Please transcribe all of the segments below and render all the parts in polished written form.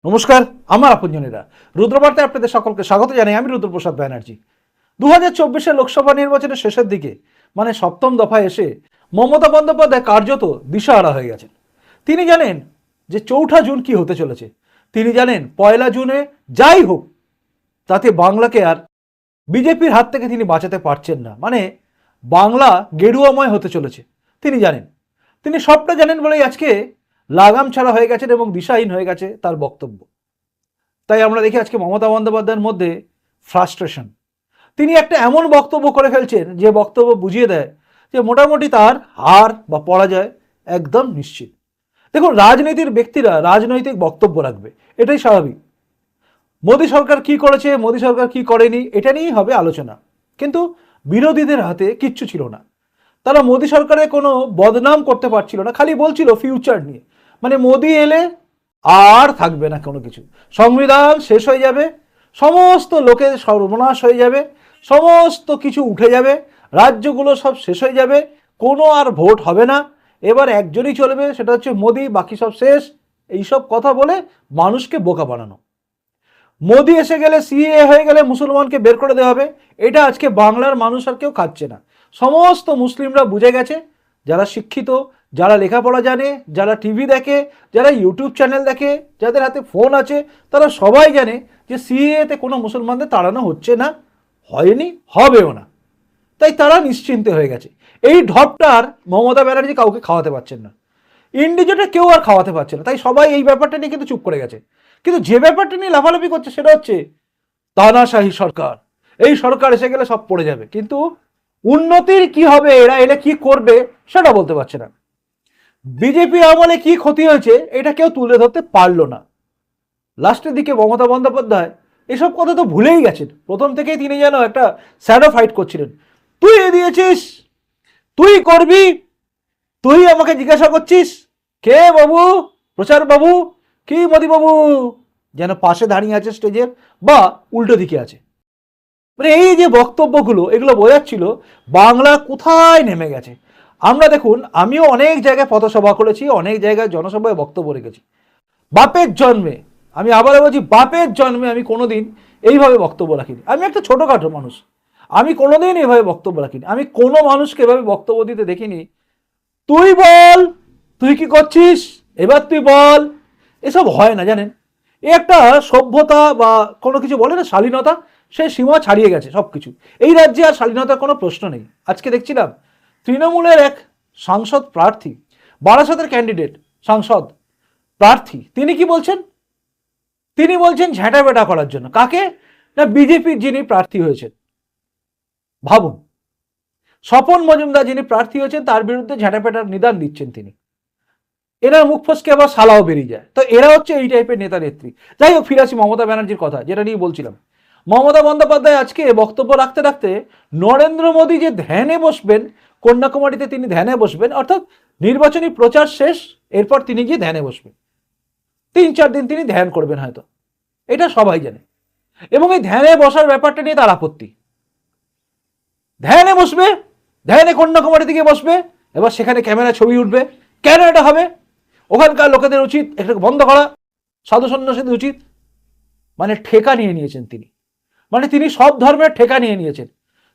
নমস্কার, আমার আপনজনেরা রুদ্রবার্তায় আপনাদের সকলকে স্বাগত জানাই। আমি রুদ্রপ্রসাদ ব্যানার্জি। 2024 লোকসভা নির্বাচনের শেষের দিকে মানে সপ্তম দফায় এসে মমতা বন্দ্যোপাধ্যায় কার্যত দিশাহারা হয়ে গেছেন। তিনি জানেন যে 4ঠা জুন কি হতে চলেছে। তিনি জানেন 1লা জুনে যাই হোক তাতে বাংলাকে আর বিজেপির হাত থেকে তিনি বাঁচাতে পারছেন না। মানে বাংলা গেরুয়াময় হতে চলেছে তিনি জানেন। তিনি সবটা জানেন বলেই আজকে লাগাম ছাড়া হয়ে গেছেন এবং দিশাহীন হয়ে গেছে তার বক্তব্য। তাই আমরা দেখি আজকে মমতা বন্দ্যোপাধ্যায়ের মধ্যে ফ্রাস্ট্রেশন। তিনি একটা এমন বক্তব্য করে ফেলছেন যে বক্তব্য বুঝিয়ে দেয় যে মোটামুটি তার হার বা পরাজয় একদম নিশ্চিত। দেখুন, রাজনীতির ব্যক্তিরা রাজনৈতিক বক্তব্য রাখবে, এটাই স্বাভাবিক। মোদী সরকার কি করেছে, মোদী সরকার কি করেনি, এটা নিয়েই হবে আলোচনা। কিন্তু বিরোধীদের হাতে কিচ্ছু ছিল না। তারা মোদী সরকারের কোনো বদনাম করতে পারছিল না, খালি বলছিল ফিউচার নিয়ে। মানে মোদী এলে আর থাকবে না কোনো কিছু, সংবিধান শেষ হয়ে যাবে, সমস্ত লোকের সর্বনাশ হয়ে যাবে, সমস্ত কিছু উঠে যাবে, রাজ্যগুলো সব শেষ হয়ে যাবে, কোনো আর ভোট হবে না, এবার একজনই চলবে, সেটা হচ্ছে মোদী, বাকি সব শেষ। এইসব কথা বলে মানুষকে বোকা বানানো। মোদী এসে গেলে, সিএএ হয়ে গেলে মুসলমানকে বের করে দেওয়া হবে, এটা আজকে বাংলার মানুষ আর কেউ খাচ্ছে না। সমস্ত মুসলিমরা বুঝে গেছে, যারা শিক্ষিত, যারা লেখাপড়া জানে, যারা টিভি দেখে, যারা ইউটিউব চ্যানেল দেখে, যাদের হাতে ফোন আছে, তারা সবাই জানে যে সিএএতে কোনো মুসলমানদের তাড়ানো হচ্ছে না, হয়নি, হবেও না। তাই তারা নিশ্চিন্তে হয়ে গেছে। এই ঢপটার মমতা ব্যানার্জি কাউকে খাওয়াতে পারছেন না, ইন্ডিজোটে কেউ আর খাওয়াতে পারছে না। তাই সবাই এই ব্যাপারটা নিয়ে কিন্তু চুপ করে গেছে। কিন্তু যে ব্যাপারটা নিয়ে লাফালাফি করছে সেটা হচ্ছে তানাশাহী সরকার, এই সরকার এসে গেলে সব পড়ে যাবে। কিন্তু উন্নতির কি হবে, এরা এলে কি করবে সেটা বলতে পারছে না। বিজেপি আমলে কি ক্ষতি হয়েছে এটা কেউ তুলে ধরতে পারলো না। লাস্টের দিকে মমতা বন্দ্যোপাধ্যায় এসব কথা তো ভুলেই গেছেন। প্রথম থেকেই তিনি যেন একটা স্যাডো ফাইট করছিলেন। তুই দিয়েছিস, তুই করবি, তুই আমাকে জিজ্ঞাসা করছিস কে বাবু, প্রচার বাবু কি মোদী বাবু, যেন পাশে দাঁড়িয়ে আছে স্টেজের বা উল্টো দিকে আছে। মানে এই যে বক্তব্যগুলো, এগুলো বোঝাচ্ছিল বাংলা কোথায় নেমে গেছে। আমরা দেখুন, আমিও অনেক জায়গায় পথসভা করেছি, অনেক জায়গায় জনসভায় বক্তব্য রেখেছি। বাপের জন্মে, আমি আবারও বলছি, বাপের জন্মে আমি কোনোদিন এইভাবে বক্তব্য রাখিনি। আমি একটা ছোটোখাটো মানুষ, আমি কোনোদিন এভাবে বক্তব্য রাখিনি। আমি কোনো মানুষকে এভাবে বক্তব্য দিতে দেখিনি। তুই বল, তুই কি করছিস, এবার তুই বল, এসব হয় না জানেন। এ একটা সভ্যতা বা কোনো কিছু বলে না, শালীনতা, সেই সীমা ছাড়িয়ে গেছে সব কিছু। এই রাজ্যে আর শালীনতার কোনো প্রশ্ন নেই। আজকে দেখছিলাম তৃণমূলের এক সাংসদ প্রার্থী, বারাসতের ক্যান্ডিডেট সাংসদ প্রার্থী, তিনি কি বলছেন, তিনি বলছেন ঝ্যাঁটাবেটা করার জন্য। কাকে না, বিজেপির যিনি প্রার্থী হয়েছেন। ভাবুন, স্বপন মজুমদার যিনি প্রার্থী হয়েছেন তার বিরুদ্ধে ঝ্যাঁটাপেটার নিদান দিচ্ছেন তিনি। এনার মুখ ফসকে আবার সালাও বেরিয়ে যায়। তো এরা হচ্ছে এই টাইপের নেতা নেত্রী। যাই হোক, ফিরে আসি মমতা ব্যানার্জির কথা, যেটা নিয়ে বলছিলাম। মমতা বন্দ্যোপাধ্যায় আজকে বক্তব্য রাখতে রাখতে নরেন্দ্র মোদী যে ধ্যানে বসবেন, কন্যাকুমারীতে তিনি ধ্যানে বসবেন, অর্থাৎ নির্বাচনী প্রচার শেষ, এরপর তিনি গিয়ে ধ্যানে বসবেন। 3-4 দিন তিনি ধ্যান করবেন হয়তো, এটা সবাই জানে। এবং এই ধ্যানে বসার ব্যাপারটা নিয়ে তার আপত্তি। ধ্যানে বসবে, ধ্যানে কন্যাকুমারী থেকে বসবে, এবার সেখানে ক্যামেরা ছবি উঠবে। কেন এটা হবে? ওখানকার লোকেদের উচিত এটা বন্ধ করা, সাধু সন্ন্যাসীদের উচিত। মানে ঠেকা নিয়ে নিয়েছেন তিনি, মানে তিনি সব ধর্মের ঠেকা নিয়ে নিয়েছেন।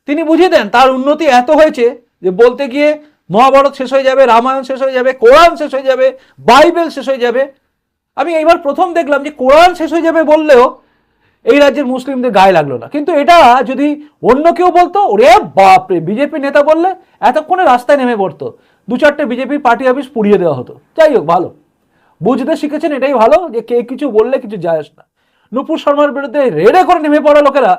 তিনি বুঝিয়ে দেন তার উন্নতি এত হয়েছে যে বলতে গিয়ে মহাভারত শেষ হয়ে যাবে, রামায়ণ শেষ হয়ে যাবে, কোরআন শেষ হয়ে যাবে, বাইবেল শেষ হয়ে যাবে। আমি এইবার প্রথম দেখলাম যে কোরআন শেষ হয়ে যাবে বললেও এই রাজ্যের মুসলিমদের গায়ে লাগলো না। কিন্তু এটা যদি অন্য কেউ বলতো, ওরে বাপরে, বিজেপি নেতা বললে এতক্ষণে রাস্তায় নেমে পড়তো, 2-4টে বিজেপির পার্টি অফিস পুড়িয়ে দেওয়া হতো। যাই হোক, ভালো বুঝতে শিখেছেন, এটাই ভালো যে কে কিছু বললে কিছু যায় আসে না। নুপুর শর্মার বিরুদ্ধে রেডে করে নেমে পড়া লোকেরা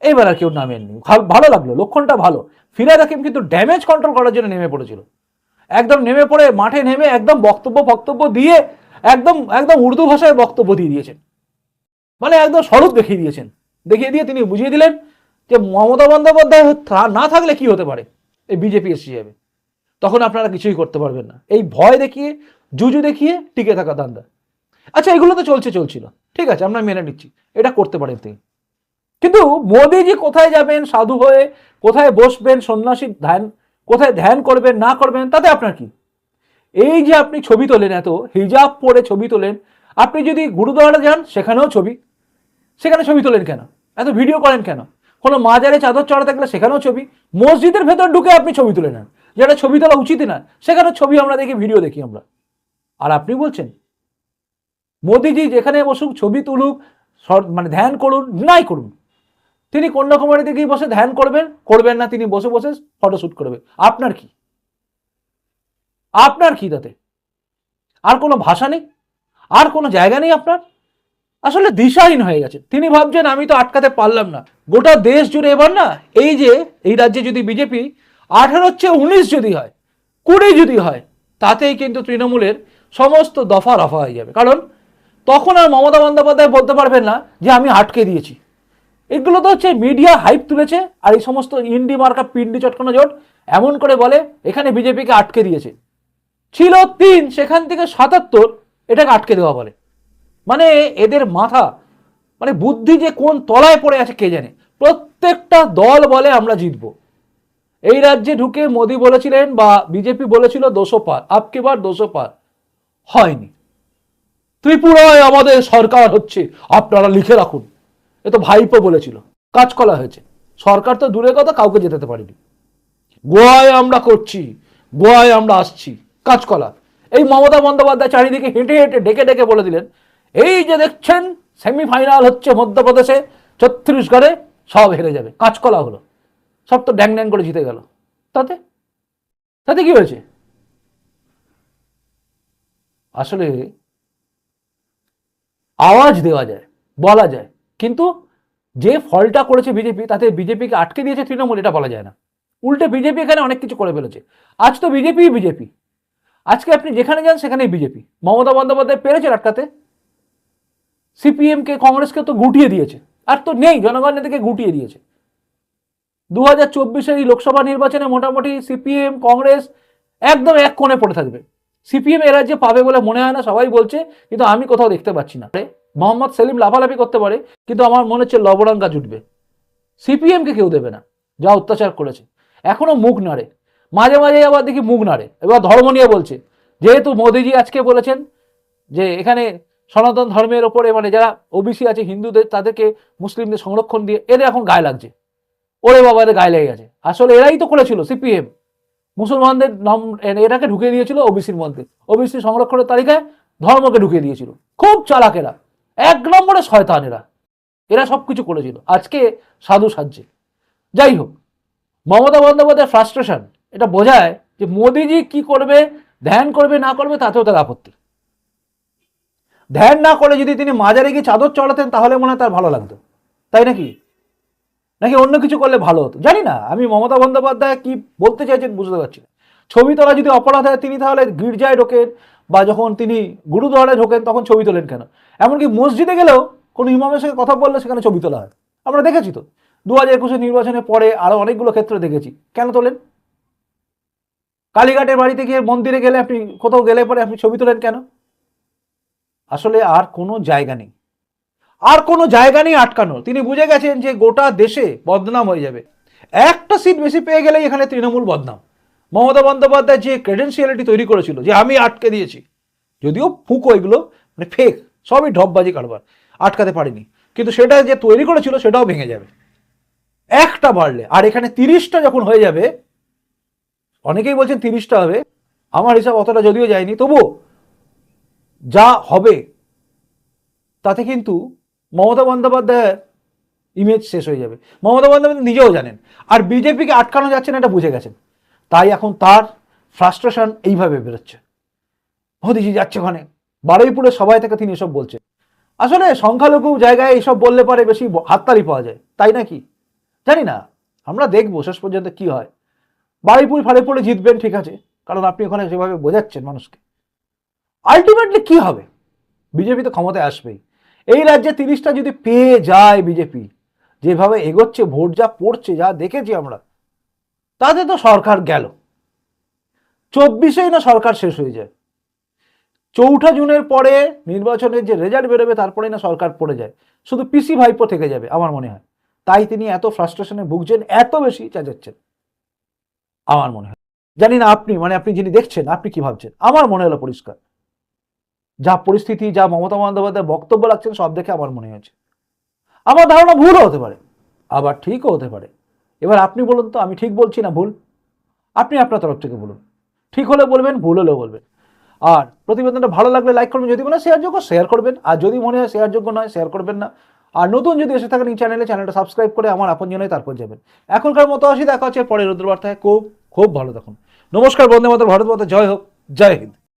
এইবার আর কেউ নামেননি। ভালো লাগলো, লক্ষণটা ভালো। ফিরাদ হাকিম কিন্তু ড্যামেজ কন্ট্রোল করার জন্য নেমে পড়েছিল। একদম নেমে পড়ে মাঠে নেমে একদম বক্তব্য দিয়ে একদম একদম উর্দু ভাষায় বক্তব্য দিয়ে দিয়েছেন। মানে একদম স্বরূপ দেখিয়ে দিয়েছেন। দেখিয়ে দিয়ে তিনি বুঝিয়ে দিলেন যে মমতা বন্দ্যোপাধ্যায় না থাকলে কি হতে পারে, এই বিজেপি এসে যাবে, তখন আপনারা কিছুই করতে পারবেন না। এই ভয় দেখিয়ে, জুজু দেখিয়ে টিকে থাকা ধান্দা। আচ্ছা, এগুলো তো চলছিল, ঠিক আছে, আমরা মেনে নিচ্ছি, এটা করতে পারেন তিনি। কিন্তু মোদীজি কোথায় যাবেন সাধু হয়ে, কোথায় বসবেন সন্ন্যাসী ধ্যান, কোথায় ধ্যান করবেন না করবেন, তাতে আপনার কি? এই যে আপনি ছবি তোলেন, এত হিজাব পরে ছবি তোলেন, আপনি যদি গুরুদুয়ারে যান সেখানেও ছবি, সেখানে ছবি তোলেন কেন? এত ভিডিও করেন কেন? কোনো মাজারে চাদর চড়া থাকলে সেখানেও ছবি, মসজিদের ভেতর ঢুকে আপনি ছবি তুলে নেন, যেটা ছবি তোলা উচিতই না, সেখানে ছবি আমরা দেখি, ভিডিও দেখি আমরা। আর আপনি বলছেন মোদিজি যেখানে বসুক ছবি তুলুক, মানে ধ্যান করুন, নাই করুন, তিনি কন্যাকুমারীতে গিয়ে বসে ধ্যান করবেন না, তিনি বসে বসে ফটোশ্যুট করবে। আপনার কি? আপনার কি তাতে? আর কোনো ভাষা নেই, আর কোনো জায়গা নেই আপনার? আসলে দিশাহীন হয়ে গেছে। তিনি ভাবছেন আমি তো আটকাতে পারলাম না। গোটা দেশ জুড়ে এবার না, এই রাজ্যে যদি বিজেপি 18-19 যদি হয়, 20 যদি হয়, তাতেই কিন্তু তৃণমূলের সমস্ত দফা রফা হয়ে যাবে। কারণ তখন আর মমতা বন্দ্যোপাধ্যায় বলতে পারবেন না যে আমি আটকে দিয়েছি। এগুলো তো হচ্ছে মিডিয়া হাইপ তুলেছে, আর এই সমস্ত ইন্ডি মার্কা পিন্ডি চটকানো জোট এমন করে বলে এখানে বিজেপিকে আটকে দিয়েছে। ছিল 3, সেখান থেকে 77 এটাকে আটকে দেওয়া বলে। মানে এদের মাথা, মানে বুদ্ধি যে কোন তলায় পড়ে আছে কে জানে। প্রত্যেকটা দল বলে আমরা জিতব। এই রাজ্যে ঢুকে মোদি বলেছিলেন বা বিজেপি বলেছিল 200 পার, আপকি বার 200 পার, হয়নি। ত্রিপুরায় আমাদের সরকার হচ্ছে, আপনারা লিখে রাখুন, এ তো ভাইপো বলেছিল, কাজকলা হয়েছে। সরকার তো দূরের কথা, কাউকে যেতে পারিনি। গোয়ায় আমরা করছি, গোয়ায় আমরা আসছি, কাজকলা। এই মমতা বন্দ্যোপাধ্যায় চারিদিকে হেঁটে হেঁটে ডেকে ডেকে বলে দিলেন এই যে দেখছেন সেমিফাইনাল হচ্ছে মধ্যপ্রদেশে, ছত্তিশগড়ে, সব হেরে যাবে, কাজকলা হলো, সব তো ড্যাং ড্যাং করে জিতে গেল। তাতে তাতে কি হয়েছে? আসলে আওয়াজ দেওয়া যায়, বলা যায়, কিন্তু যে ফলটা করেছে বিজেপি, তাতে বিজেপিকে আটকে দিয়েছে তৃণমূল, এটা বলা যায় না। উল্টে বিজেপি এখানে অনেক কিছু করে ফেলেছে। আজ তো বিজেপি, আজকে আপনি যেখানে যান সেখানেই বিজেপি। মমতা বন্দ্যোপাধ্যায় পেরেছেন আটকাতে, সিপিএমকে কংগ্রেসকে তো গুটিয়ে দিয়েছে, আর তো নেই, জনগণ থেকে গুটিয়ে দিয়েছে। 2024 এই লোকসভা নির্বাচনে মোটামুটি সিপিএম কংগ্রেস একদম এক কোণে পড়ে থাকবে। সিপিএম এ রাজ্যে পাবে বলে মনে হয় না, সবাই বলছে, কিন্তু আমি কোথাও দেখতে পাচ্ছি না। মোহাম্মদ সেলিম লাফালাফি করতে পারে, কিন্তু আমার মনে হচ্ছে লবণাঙ্গা জুটবে। সিপিএমকে কেউ দেবে না, যা অত্যাচার করেছে। এখনো মুখ নাড়ে, মাঝে মাঝে আবার দেখি মুখ নাড়ে। এবার ধর্ম নিয়ে বলছে, যেহেতু মোদিজি আজকে বলেছেন যে এখানে সনাতন ধর্মের ওপরে, মানে যারা ওবিসি আছে হিন্দুদের, তাদেরকে মুসলিমদের সংরক্ষণ দিয়ে, এদের এখন গায়ে লাগছে। ওরে বাবা, এদের গায়ে লেগে গেছে। আসলে এরাই তো করেছিল সিপিএম, মুসলমানদের নাম এটাকে ঢুকিয়ে দিয়েছিল ওবিসির মধ্যে, ওবিসি সংরক্ষণের তালিকায় ধর্মকে ঢুকিয়ে দিয়েছিল। খুব চালাকেরা, 1 নম্বরে শয়তান এরা, এরা সবকিছু করেছিল, আজকে সাধু সাজছে। যাই হোক, মমতা বন্দ্যোপাধ্যায়ের ফ্রাস্ট্রেশন এটা বোঝায় যে মোদিজি কি করবে, ধ্যান করবে না করবে তাতেও তার আপত্তি। ধ্যান না করে যদি তিনি মাজারে গিয়ে চাদর চড়াতেন তাহলে মনে হয় তার ভালো লাগতো, তাই নাকি? নাকি অন্য কিছু করলে ভালো হতো, জানি না। আমি মমতা বন্দ্যোপাধ্যায় কি বলতে চাইছেন বুঝতে পারছি না। ছবি তোলা যদি অপরাধ হয়, তিনি তাহলে গির্জায় ঢোকেন বা যখন তিনি গুরুদুয়ারে ঢোকেন তখন ছবি তোলেন কেন? এমনকি মসজিদে গেলেও কোনো ইমামের সঙ্গে কথা বললে সেখানে ছবি তোলা হয়, আমরা দেখেছি তো। 2021 নির্বাচনের পরে আরো অনেকগুলো ক্ষেত্রে দেখেছি। কেন তোলেন? কালীঘাটের বাড়িতে গিয়ে, মন্দিরে গেলে, আপনি কোথাও গেলে পরে আপনি ছবি তোলেন কেন? আসলে আর কোনো জায়গা নেই, আর কোনো জায়গা নেই আটকানোর। তিনি বুঝে গেছেন যে গোটা দেশে বদনাম হয়ে যাবে। একটা সিট বেশি পেয়ে গেলেই এখানে তৃণমূল বদনাম। মমতা বন্দ্যোপাধ্যায় যে ক্রেডেন্সিয়ালিটি তৈরি করেছিল যে আমি আটকে দিয়েছি, যদিও ফুকো, এগুলো মানে ফেক, সবই ঢপবাজি কারবার, আটকাতে পারেনি, কিন্তু সেটা যে তৈরি করেছিল সেটাও ভেঙে যাবে একটা বাড়লে। আর এখানে 30টা যখন হয়ে যাবে, অনেকেই বলছেন 30টা হবে, আমার হিসাব অতটা যদিও যায়নি, তবুও যা হবে তাতে কিন্তু মমতা বন্দ্যোপাধ্যায়ের ইমেজ শেষ হয়ে যাবে। মমতা বন্দ্যোপাধ্যায় নিজেও জানেন, আর বিজেপিকে আটকানো যাচ্ছে না এটা বুঝে গেছেন। তাই এখন তার ফ্রাস্ট্রেশন এইভাবে বেরোচ্ছে। মোদিজি যাচ্ছে ওখানে, বারুইপুরের সবাই থেকে তিনি এসব বলছেন। আসলে সংখ্যালঘু জায়গায় এইসব বললে পরে বেশি হাততালি পাওয়া যায়, তাই নাকি? জানি না, আমরা দেখবো শেষ পর্যন্ত কি হয়। বারুইপুরে জিতবেন, ঠিক আছে, কারণ আপনি ওখানে যেভাবে বোঝাচ্ছেন মানুষকে। আলটিমেটলি কি হবে? বিজেপি তো ক্ষমতায় আসবেই। এই রাজ্যে 30টা যদি পেয়ে যায় বিজেপি, যেভাবে এগোচ্ছে, ভোট যা পড়ছে, যা দেখেছি আমরা, তাতে তো সরকার গেল। 24-এই না সরকার শেষ হয়ে যায়। 4 জুনের পরে নির্বাচনের যে রেজাল্ট বেরোবে তারপরে না সরকার পড়ে যায়, শুধু পিসি ভাইপো থেকে যাবে আমার মনে হয়। তাই তিনি এত ফ্রাস্ট্রেশনে ভুগছেন, এত বেশি চেঁচাচ্ছেন আমার মনে হয়। জানি না আপনি, মানে আপনি যিনি দেখছেন, আপনি কি ভাবছেন? আমার মনে হলো পরিষ্কার যা পরিস্থিতি, যা মমতা বন্দ্যোপাধ্যায় বক্তব্য রাখছেন সব দেখে আমার মনে হয়েছে। আমার ধারণা ভুলও হতে পারে, আবার ঠিকও হতে পারে। এবার আপনি বলুন তো আমি ঠিক বলছি না ভুল? আপনি আপনার তরফ থেকে বলুন, ঠিক হলে বলবেন, ভুল হলেও বলবেন। আর প্রতিবেদনটা ভালো লাগলে লাইক করবেন, যদি মনে হয় শেয়ারযোগ্য শেয়ার করবেন, আর যদি মনে হয় শেয়ারযোগ্য নয় শেয়ার করবেন না। আর নতুন যদি এসে থাকেন এই চ্যানেলটা সাবস্ক্রাইব করে আমার আপনজনে তারপর যাবেন। এখনকার মতো আসি, দেখা হচ্ছে পরের রুদ্রবার্তায়। খুব খুব ভালো থাকুন। নমস্কার, বন্দে মাতরম, ভারত মাতা জয় হোক, জয় হিন্দ।